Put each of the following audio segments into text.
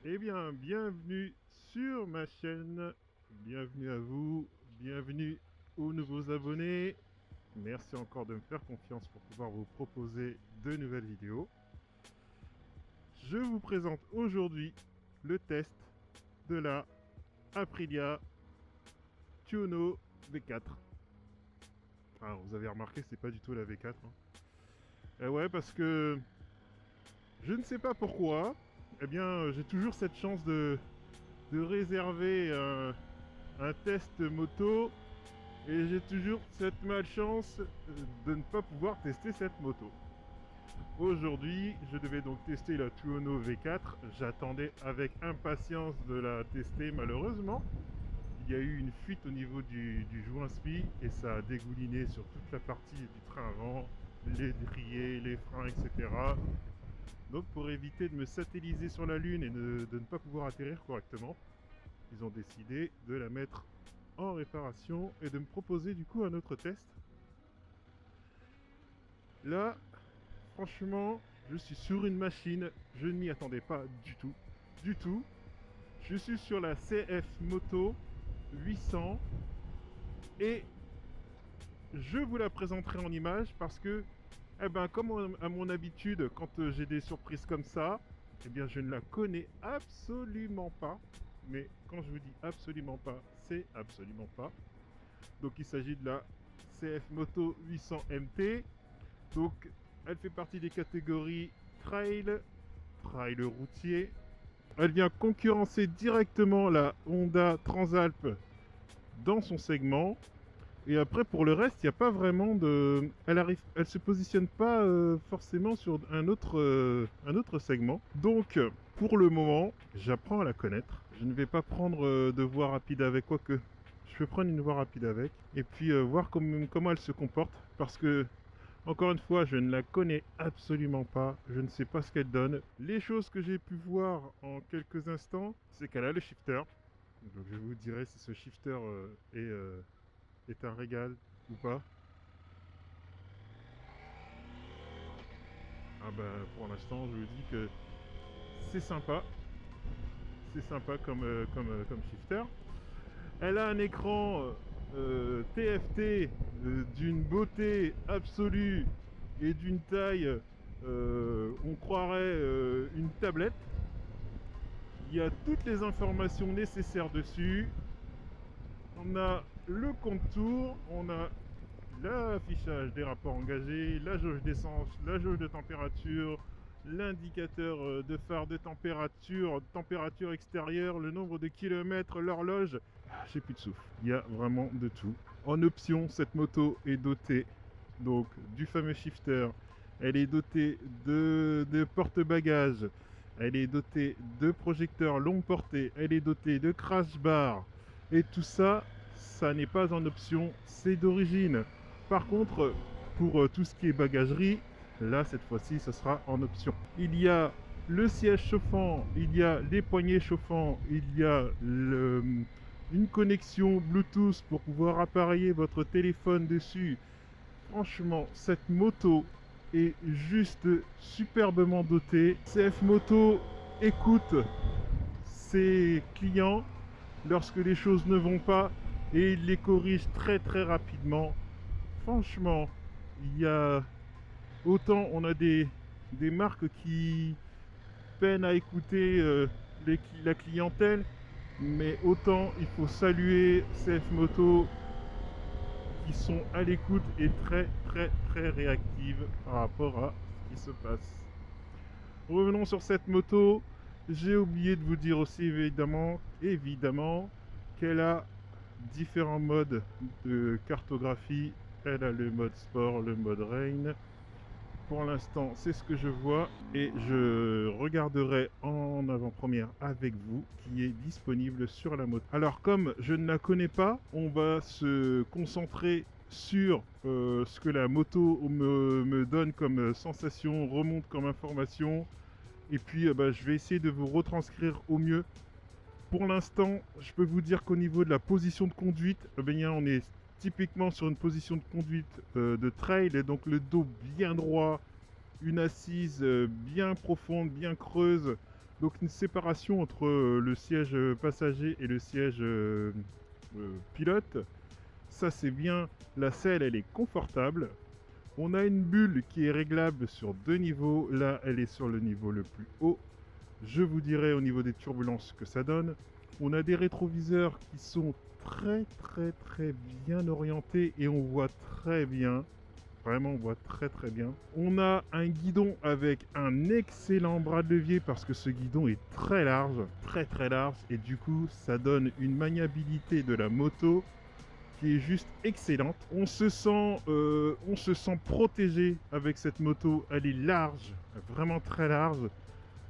Eh bien, bienvenue sur ma chaîne, bienvenue à vous, bienvenue aux nouveaux abonnés. Merci encore de me faire confiance pour pouvoir vous proposer de nouvelles vidéos. Je vous présente aujourd'hui le test de la Aprilia Tuono V4. Alors, vous avez remarqué, c'est pas du tout la V4. Ouais, parce que je ne sais pas pourquoi, eh bien, j'ai toujours cette chance de réserver un test moto et j'ai toujours cette malchance de ne pas pouvoir tester cette moto. Aujourd'hui, je devais donc tester la Tuono V4. J'attendais avec impatience de la tester. Malheureusement, il y a eu une fuite au niveau du joint SPI et ça a dégouliné sur toute la partie du train avant, les décriers, les freins, etc. Donc pour éviter de me satelliser sur la Lune et de ne pas pouvoir atterrir correctement, ils ont décidé de la mettre en réparation et de me proposer du coup un autre test. Là, franchement, je suis sur une machine, je ne m'y attendais pas du tout. Du tout. Je suis sur la CF Moto 800 et je vous la présenterai en image parce que, eh ben, comme à mon habitude, quand j'ai des surprises comme ça, eh bien, je ne la connais absolument pas. Mais quand je vous dis absolument pas, c'est absolument pas. Donc il s'agit de la CF Moto 800 MT. Donc elle fait partie des catégories trail, trail routier. Elle vient concurrencer directement la Honda Transalp dans son segment. Et après pour le reste, il n'y a pas vraiment de... Elle se positionne pas forcément sur un autre segment. Donc pour le moment, j'apprends à la connaître. Je ne vais pas prendre de voie rapide avec, quoique je vais prendre une voie rapide avec. Et puis voir comment elle se comporte. Parce que, encore une fois, je ne la connais absolument pas. Je ne sais pas ce qu'elle donne. Les choses que j'ai pu voir en quelques instants, c'est qu'elle a le shifter. Donc je vous dirai si ce shifter est un régal ou pas. Ah bah pour l'instant je vous dis que c'est sympa. C'est sympa comme shifter. Elle a un écran TFT d'une beauté absolue et d'une taille, on croirait une tablette. Il y a toutes les informations nécessaires dessus. On a le contour, on a l'affichage des rapports engagés, la jauge d'essence, la jauge de température, l'indicateur de phare de température extérieure, le nombre de kilomètres, l'horloge. J'ai plus de souffle. Il y a vraiment de tout. En option, cette moto est dotée donc du fameux shifter. Elle est dotée de porte-bagages. Elle est dotée de projecteurs longue portée. Elle est dotée de crash bar. Et tout ça, ça n'est pas en option, c'est d'origine. Par contre, pour tout ce qui est bagagerie, là, cette fois-ci, ce sera en option. Il y a le siège chauffant, il y a les poignées chauffants, il y a une connexion Bluetooth pour pouvoir appareiller votre téléphone dessus. Franchement, cette moto est juste superbement dotée. CF Moto écoute ses clients lorsque les choses ne vont pas et il les corrige très très rapidement. Franchement, il y a autant on a des marques qui peinent à écouter la clientèle, mais autant il faut saluer CF Moto qui sont à l'écoute et très très très réactives par rapport à ce qui se passe. Revenons sur cette moto. J'ai oublié de vous dire aussi évidemment qu'elle a différents modes de cartographie. Elle a le mode sport, le mode rain. Pour l'instant, c'est ce que je vois et je regarderai en avant-première avec vous qui est disponible sur la moto. Alors comme je ne la connais pas, on va se concentrer sur ce que la moto me donne comme sensation, remonte comme information. Et puis je vais essayer de vous retranscrire au mieux. Pour l'instant, je peux vous dire qu'au niveau de la position de conduite, on est typiquement sur une position de conduite de trail, et donc le dos bien droit, une assise bien profonde, bien creuse, Donc une séparation entre le siège passager et le siège pilote. Ça c'est bien, la selle elle est confortable. On a une bulle qui est réglable sur 2 niveaux. Là elle est sur le niveau le plus haut. Je vous dirai au niveau des turbulences ce que ça donne. On a des rétroviseurs qui sont très bien orientés et on voit très bien. Vraiment, on voit très bien. On a un guidon avec un excellent bras de levier parce que ce guidon est très large, très large. Et du coup, ça donne une maniabilité de la moto qui est juste excellente. On se sent protégé avec cette moto. Elle est large, vraiment très large.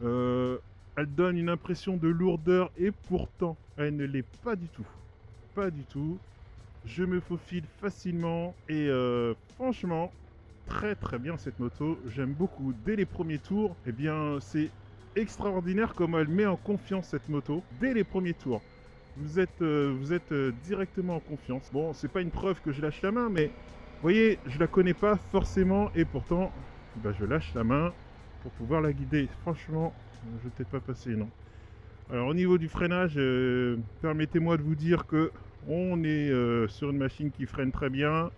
Elle donne une impression de lourdeur et pourtant, elle ne l'est pas du tout. Pas du tout. Je me faufile facilement et franchement, très bien cette moto. J'aime beaucoup. Dès les premiers tours, eh bien, c'est extraordinaire comment elle met en confiance cette moto. Dès les premiers tours, vous êtes directement en confiance. Bon, c'est pas une preuve que je lâche la main, mais vous voyez, je la connais pas forcément et pourtant, bah, je lâche la main pour pouvoir la guider. Franchement, je ne t'ai pas passé, non. Alors au niveau du freinage, permettez-moi de vous dire que on est sur une machine qui freine très bien.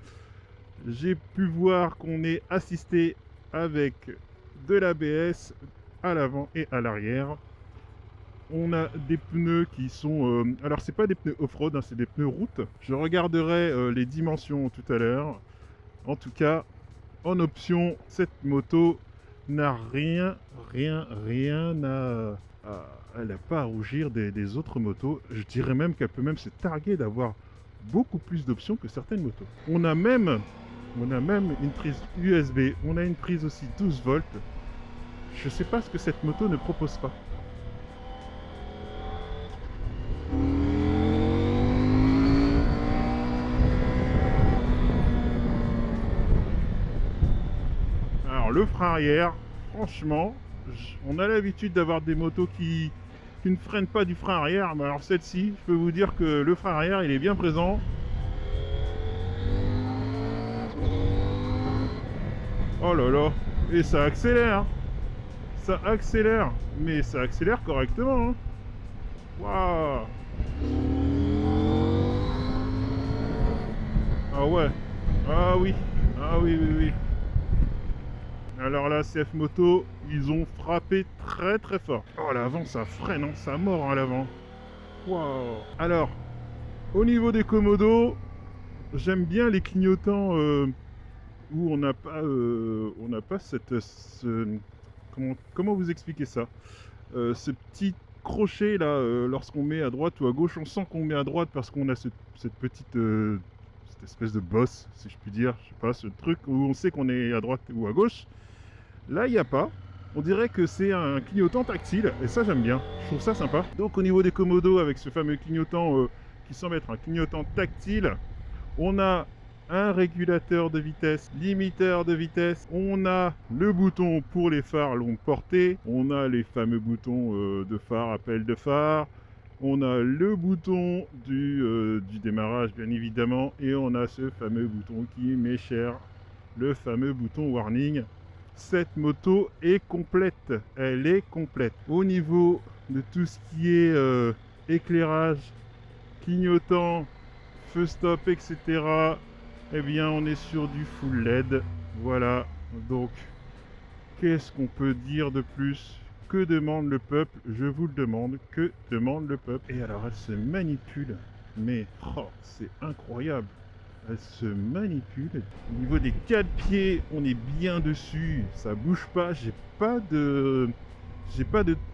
J'ai pu voir qu'on est assisté avec de l'ABS à l'avant et à l'arrière. On a des pneus qui sont... alors c'est pas des pneus off-road, hein, c'est des pneus route. Je regarderai les dimensions tout à l'heure. En tout cas, en option, cette moto n'a rien elle n'a pas à rougir des autres motos. Je dirais même qu'elle peut même se targuer d'avoir beaucoup plus d'options que certaines motos. On a même une prise USB. On a une prise aussi 12 volts. Je sais pas ce que cette moto ne propose pas. Alors le frein arrière, franchement, on a l'habitude d'avoir des motos qui ne freinent pas du frein arrière, mais alors celle-ci, je peux vous dire que le frein arrière il est bien présent. Oh là là, et ça accélère, mais ça accélère correctement, hein. Waouh. Ah ouais, ah oui. Alors là, CF Moto, ils ont frappé très fort. Oh, à l'avant, ça freine, hein, ça mord à l'avant. Waouh. Alors, au niveau des commodos, j'aime bien les clignotants où on n'a pas comment vous expliquer ça, ce petit crochet là, lorsqu'on met à droite ou à gauche, on sent qu'on met à droite parce qu'on a cette petite cette espèce de bosse, si je puis dire, je sais pas, ce truc où on sait qu'on est à droite ou à gauche. Là, il n'y a pas. On dirait que c'est un clignotant tactile, et ça j'aime bien, je trouve ça sympa. Donc au niveau des commodos, avec ce fameux clignotant qui semble être un clignotant tactile, on a un régulateur de vitesse, limiteur de vitesse, on a le bouton pour les phares longue portée, on a les fameux boutons de phare, appel de phare, on a le bouton du démarrage bien évidemment, et on a ce fameux bouton qui m'est cher, le fameux bouton warning. Cette moto est complète, elle est complète. Au niveau de tout ce qui est éclairage, clignotant, feu stop, etc., eh bien on est sur du full LED. Voilà, donc qu'est-ce qu'on peut dire de plus? Que demande le peuple? Je vous le demande, que demande le peuple? Et alors elle se manipule, mais oh, c'est incroyable. Elle se manipule. Au niveau des 4 pieds, on est bien dessus. Ça bouge pas. J'ai pas de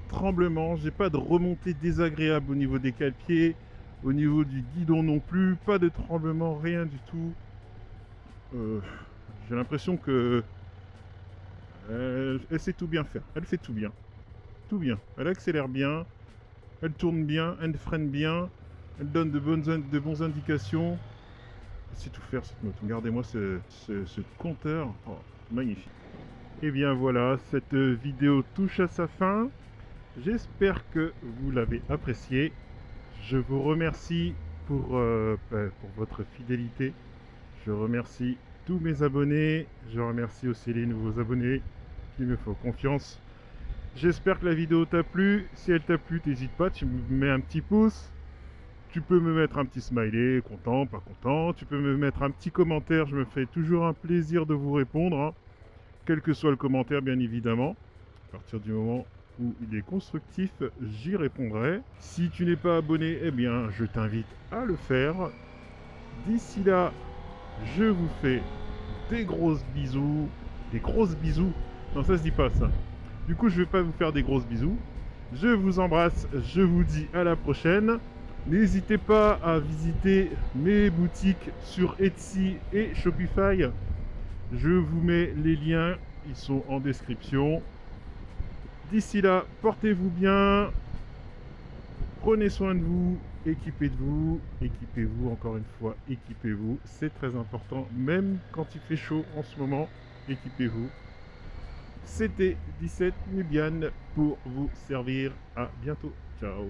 tremblement. J'ai pas de remontée désagréable au niveau des 4 pieds. Au niveau du guidon non plus. Pas de tremblement, rien du tout. J'ai l'impression que elle sait tout bien faire. Elle fait tout bien. Tout bien. Elle accélère bien. Elle tourne bien. Elle freine bien. Elle donne de bonnes indications. C'est tout faire cette moto. Regardez-moi ce compteur. Oh, magnifique. Et bien voilà, cette vidéo touche à sa fin. J'espère que vous l'avez appréciée. Je vous remercie pour votre fidélité. Je remercie tous mes abonnés. Je remercie aussi les nouveaux abonnés qui me font confiance. J'espère que la vidéo t'a plu. Si elle t'a plu, n'hésite pas, tu me mets un petit pouce. Tu peux me mettre un petit smiley, content, pas content. Tu peux me mettre un petit commentaire, je me fais toujours un plaisir de vous répondre, hein. Quel que soit le commentaire, bien évidemment. À partir du moment où il est constructif, j'y répondrai. Si tu n'es pas abonné, eh bien, je t'invite à le faire. D'ici là, je vous fais des grosses bisous. Des grosses bisous. Non, ça se dit pas, ça. Du coup, je vais pas vous faire des grosses bisous. Je vous embrasse, je vous dis à la prochaine. N'hésitez pas à visiter mes boutiques sur Etsy et Shopify. Je vous mets les liens, ils sont en description. D'ici là, portez-vous bien, prenez soin de vous, équipez-vous encore une fois, équipez-vous, c'est très important, même quand il fait chaud en ce moment, équipez-vous. C'était 17 Nubian pour vous servir, à bientôt, ciao.